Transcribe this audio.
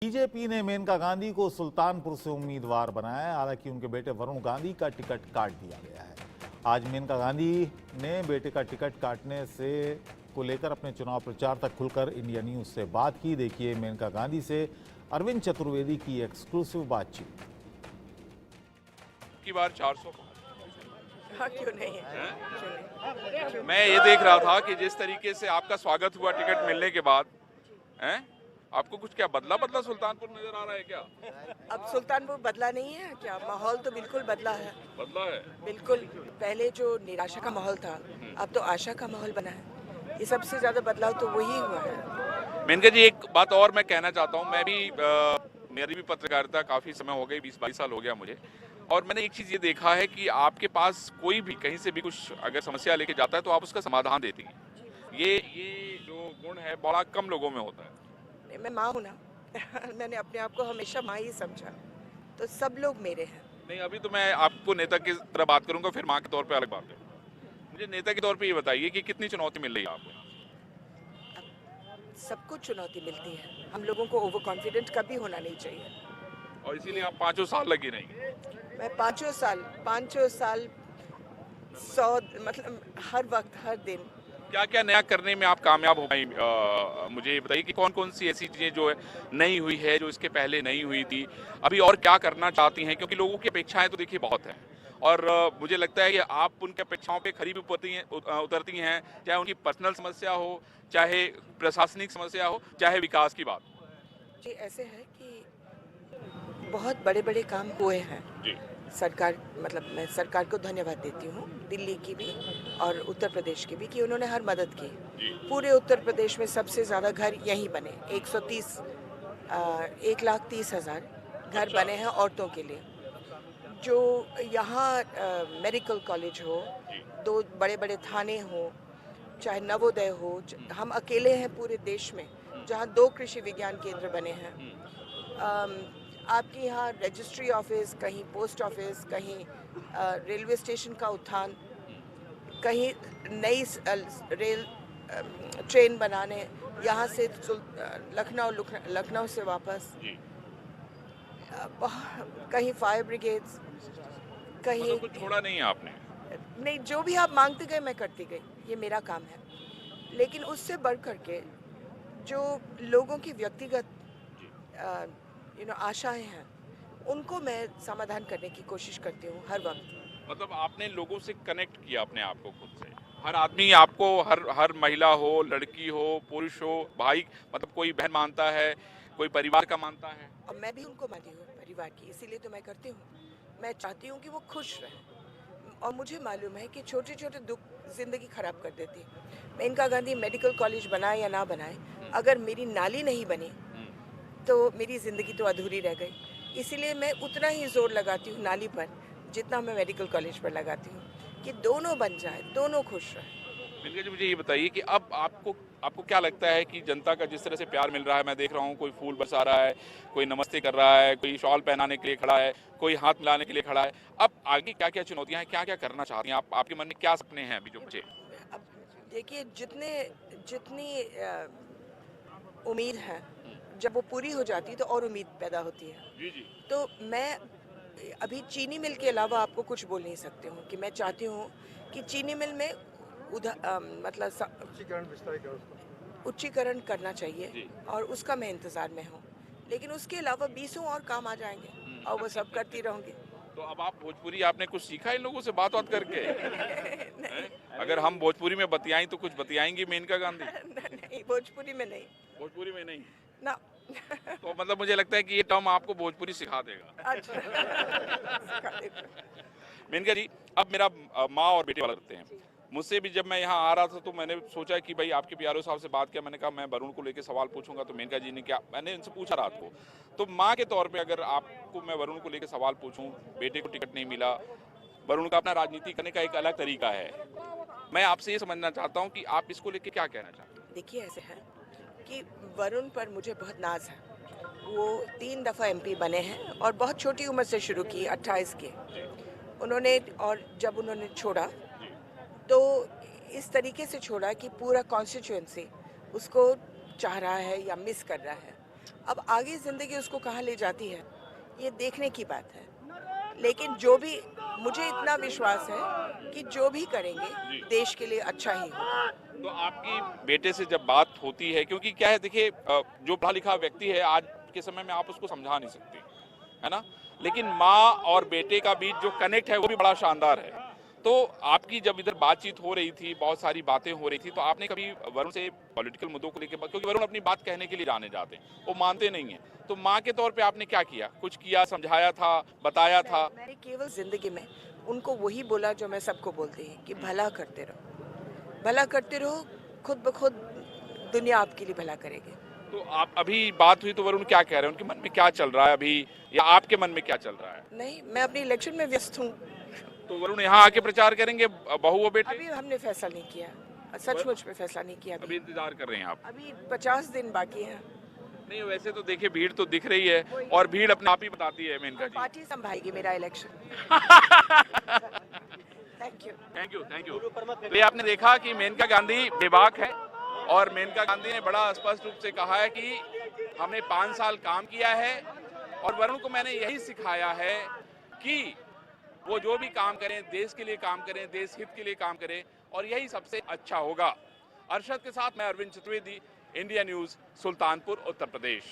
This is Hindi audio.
बीजेपी ने मेनका गांधी को सुल्तानपुर से उम्मीदवार बनाया है। हालांकि उनके बेटे वरुण गांधी का टिकट काट दिया गया है। आज मेनका गांधी ने बेटे का टिकट काटने से को लेकर अपने चुनाव प्रचार तक खुलकर इंडिया न्यूज से बात की। देखिए मेनका गांधी से अरविंद चतुर्वेदी की एक्सक्लूसिव बातचीत। की बार 400 हाँ, क्यों नहीं है? मैं ये देख रहा था कि जिस तरीके से आपका स्वागत हुआ टिकट मिलने के बाद, हैं? आपको कुछ क्या बदला सुल्तानपुर नजर आ रहा है क्या? अब सुल्तानपुर बदला नहीं है क्या? माहौल तो बिल्कुल बदला है। बदला है बिल्कुल, पहले जो निराशा का माहौल था अब तो आशा का माहौल बना है। ये सबसे ज्यादा बदलाव तो वही हुआ है। मेनका जी, एक बात और मैं कहना चाहता हूँ। मैं भी मेरी भी पत्रकारिता काफी समय हो गई, 20-22 साल हो गया मुझे, और मैंने एक चीज ये देखा है कि आपके पास कोई भी कहीं से भी कुछ अगर समस्या लेके जाता है तो आप उसका समाधान देती हैं। ये जो गुण है बड़ा कम लोगों में होता है। मैं माँ हूँ ना मैंने अपने आप को हमेशा माँ ही समझा, तो सब लोग मेरे हैं। नहीं, अभी तो मैं आपको नेता की तरह बात करूंगा, फिर माँ के तौर पे अलग बात है। मुझे नेता के तौर पे ये बताइए कि कितनी चुनौती मिल रही है आपको? सबको चुनौती मिलती है। हम लोगों को ओवर कॉन्फिडेंट कभी होना नहीं चाहिए। और इसीलिए आप 5 साल लगी रही। मैं पाँचों साल 100 मतलब हर वक्त हर दिन। क्या क्या नया करने में आप कामयाब हो पाई? मुझे ये बताइए कि कौन कौन सी ऐसी चीजें जो है नई हुई है, जो इसके पहले नहीं हुई थी, अभी और क्या करना चाहती हैं? क्योंकि लोगों की अपेक्षाएं तो देखिए बहुत हैं, और मुझे लगता है कि आप उनकी अपेक्षाओं पे खरी भी उतरती हैं, चाहे उनकी पर्सनल समस्या हो, चाहे प्रशासनिक समस्या हो, चाहे विकास की बात हो। जी, ऐसे है कि बहुत बड़े बड़े काम हुए हैं। जी सरकार, मतलब मैं सरकार को धन्यवाद देती हूँ, दिल्ली की भी और उत्तर प्रदेश की भी, कि उन्होंने हर मदद की। पूरे उत्तर प्रदेश में सबसे ज़्यादा घर यहीं बने, 1,30,000 घर बने हैं औरतों के लिए। जो यहाँ मेडिकल कॉलेज हो, 2 बड़े बड़े थाने हो, चाहे नवोदय हो, हम अकेले हैं पूरे देश में जहाँ 2 कृषि विज्ञान केंद्र बने हैं। आपके यहाँ रजिस्ट्री ऑफिस, कहीं पोस्ट ऑफिस, कहीं रेलवे स्टेशन का उत्थान, कहीं नई रेल ट्रेन बनाने, यहाँ से लखनऊ से वापस, कहीं फायर ब्रिगेड्स, कहीं मतलब कुछ छोड़ा नहीं है आपने? नहीं, जो भी आप मांगते गए मैं करती गई, ये मेरा काम है। लेकिन उससे बढ़ करके जो लोगों की व्यक्तिगत आशाएं हैं, उनको मैं समाधान करने की कोशिश करती हूँ हर वक्त। मतलब आपने लोगों से कनेक्ट किया अपने आप को खुद से। हर आदमी आपको, हर महिला हो, लड़की हो, पुरुष हो, भाई, मतलब कोई बहन मानता है, कोई परिवार का मानता है, और मैं भी उनको मानती हूँ परिवार की, इसीलिए तो मैं करती हूँ। मैं चाहती हूँ कि वो खुश रहें, और मुझे मालूम है कि छोटे छोटे दुख जिंदगी खराब कर देती है। मेनका गांधी मेडिकल कॉलेज बनाए या ना बनाए, अगर मेरी नाली नहीं बनी तो मेरी ज़िंदगी तो अधूरी रह गई। इसीलिए मैं उतना ही जोर लगाती हूँ नाली पर जितना मैं मेडिकल कॉलेज पर लगाती हूँ, कि दोनों बन जाए, दोनों खुश रहें। मिलके जी मुझे ये बताइए कि अब आपको क्या लगता है कि जनता का जिस तरह से प्यार मिल रहा है, मैं देख रहा हूँ कोई फूल बरसा रहा है, कोई नमस्ते कर रहा है, कोई शॉल पहनाने के लिए खड़ा है, कोई हाथ मिलाने के लिए खड़ा है, अब आगे क्या क्या चुनौतियां हैं, क्या क्या करना चाहती हैं आप? आपके मन में क्या सपने हैं अभी जो बचे? अब देखिए, जितनी उम्मीद है, जब वो पूरी हो जाती है तो और उम्मीद पैदा होती है। जी जी। तो मैं अभी चीनी मिल के अलावा आपको कुछ बोल नहीं सकती हूँ कि मैं चाहती हूँ कि चीनी मिल में उच्चीकरण करना चाहिए, और उसका मैं इंतज़ार में हूँ। लेकिन उसके अलावा 20 और काम आ जाएंगे और वो सब करती रहूँगी। तो अब आप भोजपुरी, आपने कुछ सीखा इन लोगों से बात करके? हैं? अगर हम भोजपुरी में बतियाएं तो कुछ बतियाएंगी मेनका गांधी? नहीं, भोजपुरी में नहीं। भोजपुरी में नहीं ना। तो मतलब मुझे लगता है कि ये टर्म आपको भोजपुरी सिखा देगा। अच्छा। मेनका जी, अब मेरा माँ और बेटे वाला करते हैं। मुझसे भी जब मैं यहाँ आ रहा था तो मैंने सोचा कि भाई आपके प्यारो साहब से बात किया, मैंने कहा मैं वरुण को लेकर सवाल पूछूंगा, तो मेनका जी ने क्या, मैंने इनसे पूछा रात को, तो माँ के तौर पे अगर आपको मैं वरुण को लेकर सवाल पूछूं, बेटे को टिकट नहीं मिला, वरुण का अपना राजनीति करने का एक अलग तरीका है, मैं आपसे ये समझना चाहता हूँ कि आप इसको लेकर क्या कहना चाहते हैं? देखिए, ऐसे है कि वरुण पर मुझे बहुत नाज है। वो 3 दफ़ा एमपी बने हैं और बहुत छोटी उम्र से शुरू की, 28 के उन्होंने, और जब उन्होंने छोड़ा तो इस तरीके से छोड़ा कि पूरा कॉन्स्टिट्यूएंसी उसको चाह रहा है या मिस कर रहा है। अब आगे ज़िंदगी उसको कहाँ ले जाती है ये देखने की बात है, लेकिन जो भी मुझे इतना विश्वास है कि जो भी करेंगे देश के लिए अच्छा ही होगा। तो आपकी बेटे से जब बात होती है, क्योंकि क्या है देखिए, जो पढ़ा लिखा व्यक्ति है आज के समय में आप उसको समझा नहीं सकते, है ना, लेकिन माँ और बेटे का बीच जो कनेक्ट है वो भी बड़ा शानदार है। तो आपकी जब इधर बातचीत हो रही थी, बहुत सारी बातें हो रही थी, तो आपने कभी वरुण से पॉलिटिकल मुद्दों को लेकर, क्योंकि वरुण अपनी बात कहने के लिए जाने जाते हैं, वो मानते नहीं है, तो माँ के तौर पे आपने क्या किया, कुछ किया, समझाया था, बताया था? मैंने केवल जिंदगी में उनको वही बोला जो मैं सबको बोलती हूँ कि भला करते रहो, खुद ब खुद दुनिया आपके लिए भला करेगी। तो आप अभी बात हुई तो वरुण क्या कह रहे हैं, उनके मन में क्या चल रहा है अभी, या आपके मन में क्या चल रहा है? नहीं, मैं अपनी इलेक्शन में व्यस्त हूँ। तो वरुण यहाँ आके प्रचार करेंगे, बहू और बेटे? अभी हमने फैसला नहीं किया, सचमुच में फैसला नहीं किया अभी इंतजार कर रहे हैं आप? अभी 50 दिन बाकी हैं। नहीं, वैसे तो देखिए भीड़ तो दिख रही है, और भीड़ अपने आप ही बताती है मेनका जी। पार्टी संभालेगी मेरा इलेक्शन। Thank you. तो ये आपने देखा कि मेनका गांधी बेबाक है, और मेनका गांधी ने बड़ा स्पष्ट रूप से कहा है कि हमने 5 साल काम किया है, और वरुण को मैंने यही सिखाया है कि वो जो भी काम करें देश के लिए काम करें, देश हित के लिए काम करें, और यही सबसे अच्छा होगा। अरशद के साथ मैं अरविंद चतुर्वेदी, इंडिया न्यूज, सुल्तानपुर, उत्तर प्रदेश।